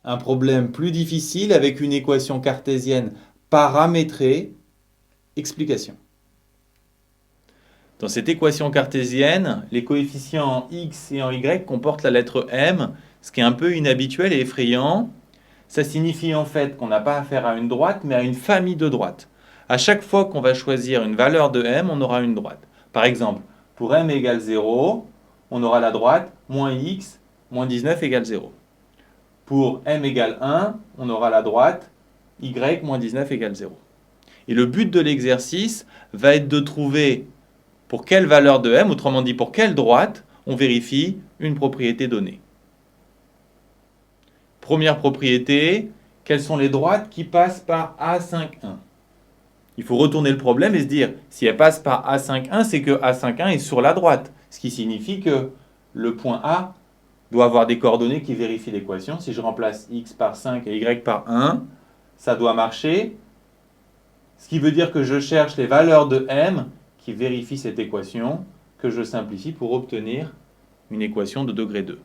un problème plus difficile avec une équation cartésienne paramétrée. Explication. Dans cette équation cartésienne, les coefficients en x et en y comportent la lettre m, ce qui est un peu inhabituel et effrayant. Ça signifie en fait qu'on n'a pas affaire à une droite, mais à une famille de droites. À chaque fois qu'on va choisir une valeur de m, on aura une droite. Par exemple, pour m égale 0, on aura la droite moins x moins 19 égale 0. Pour m égale 1, on aura la droite y moins 19 égale 0. Et le but de l'exercice va être de trouver pour quelle valeur de m, autrement dit pour quelle droite, on vérifie une propriété donnée. Première propriété, quelles sont les droites qui passent par A5,1 ? Il faut retourner le problème et se dire, si elle passe par A5,1, c'est que A5,1 est sur la droite, ce qui signifie que le point A doit avoir des coordonnées qui vérifient l'équation. Si je remplace x par 5 et y par 1, ça doit marcher. Ce qui veut dire que je cherche les valeurs de m qui vérifient cette équation, que je simplifie pour obtenir une équation de degré 2.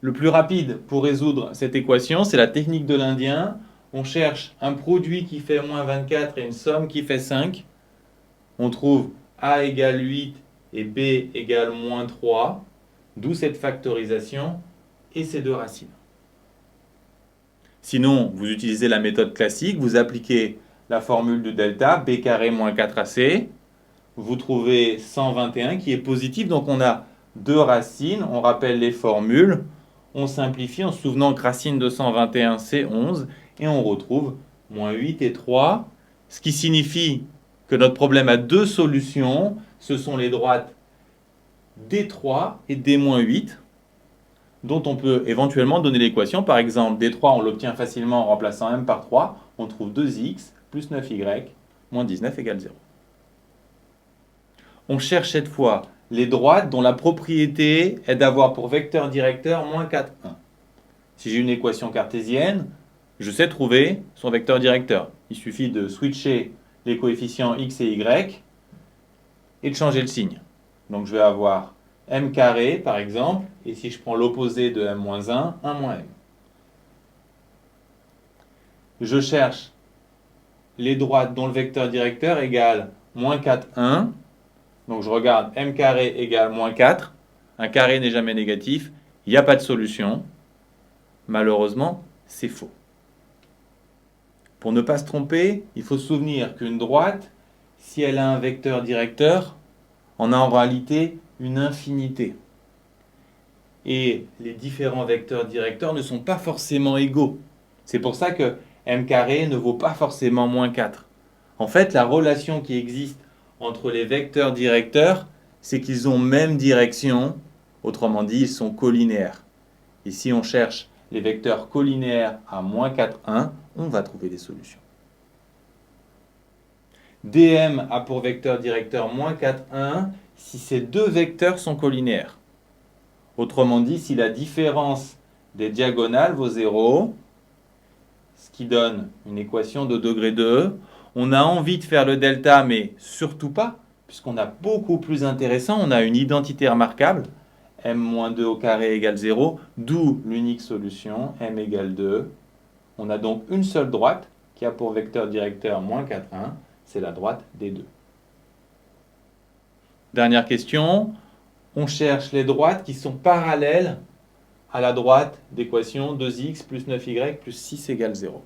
Le plus rapide pour résoudre cette équation, c'est la technique de l'Indien. On cherche un produit qui fait moins 24 et une somme qui fait 5. On trouve A égale 8 et B égale moins 3, d'où cette factorisation et ces deux racines. Sinon, vous utilisez la méthode classique, vous appliquez la formule de delta, b carré moins 4ac, vous trouvez 121 qui est positif, donc on a deux racines, on rappelle les formules, on simplifie en se souvenant que racine de 121 c'est 11, et on retrouve moins 8 et 3, ce qui signifie que notre problème a deux solutions, ce sont les droites d3 et d-8, dont on peut éventuellement donner l'équation. Par exemple, d3, on l'obtient facilement en remplaçant m par 3, on trouve 2x plus 9y moins 19 égale 0. On cherche cette fois les droites dont la propriété est d'avoir pour vecteur directeur moins 4, 1. Si j'ai une équation cartésienne, je sais trouver son vecteur directeur. Il suffit de switcher les coefficients x et y et de changer le signe. Donc je vais avoir m carré par exemple, et si je prends l'opposé de m moins 1, 1 moins m. Je cherche les droites dont le vecteur directeur égale moins 4, 1. Donc je regarde m carré égale moins 4. Un carré n'est jamais négatif. Il n'y a pas de solution. Malheureusement, c'est faux. Pour ne pas se tromper, il faut se souvenir qu'une droite, si elle a un vecteur directeur, en a en réalité une infinité. Et les différents vecteurs directeurs ne sont pas forcément égaux. C'est pour ça que m carré ne vaut pas forcément moins 4. En fait, la relation qui existe entre les vecteurs directeurs, c'est qu'ils ont même direction, autrement dit, ils sont colinéaires. Et si on cherche les vecteurs colinéaires à moins 4, 1, on va trouver des solutions. dm a pour vecteur directeur moins 4, 1 si ces deux vecteurs sont colinéaires. Autrement dit, si la différence des diagonales vaut 0, ce qui donne une équation de degré 2, on a envie de faire le delta, mais surtout pas, puisqu'on a beaucoup plus intéressant, on a une identité remarquable, m-2 au carré égale 0, d'où l'unique solution, m égale 2. On a donc une seule droite qui a pour vecteur directeur moins 4, 1, c'est la droite des 2. Dernière question, on cherche les droites qui sont parallèles à la droite d'équation 2x plus 9y plus 6 égale 0.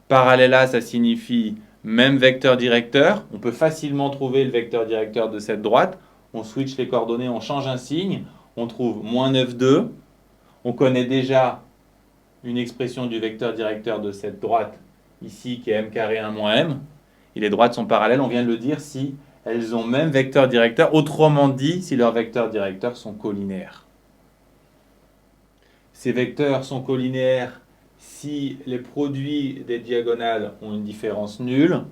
Parallèle à, ça signifie même vecteur directeur. On peut facilement trouver le vecteur directeur de cette droite. On switch les coordonnées, on change un signe. On trouve moins 9, 2. On connaît déjà une expression du vecteur directeur de cette droite, ici, qui est m carré 1 moins m. Et les droites sont parallèles, on vient de le dire, si elles ont même vecteur directeur. Autrement dit, si leurs vecteurs directeurs sont colinéaires. Ces vecteurs sont colinéaires si les produits des diagonales ont une différence nulle.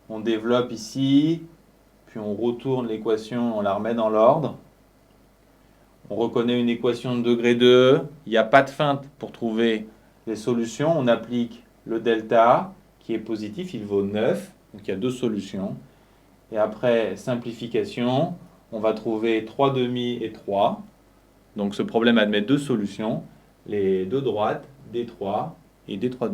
On développe ici, puis on retourne l'équation, on la remet dans l'ordre. On reconnaît une équation de degré 2. Il n'y a pas de feinte pour trouver les solutions. On applique le delta qui est positif, il vaut 9. Donc il y a deux solutions. Et après simplification, on va trouver 3 demi et 3. Donc ce problème admet deux solutions, les deux droites, D3 et D3,5.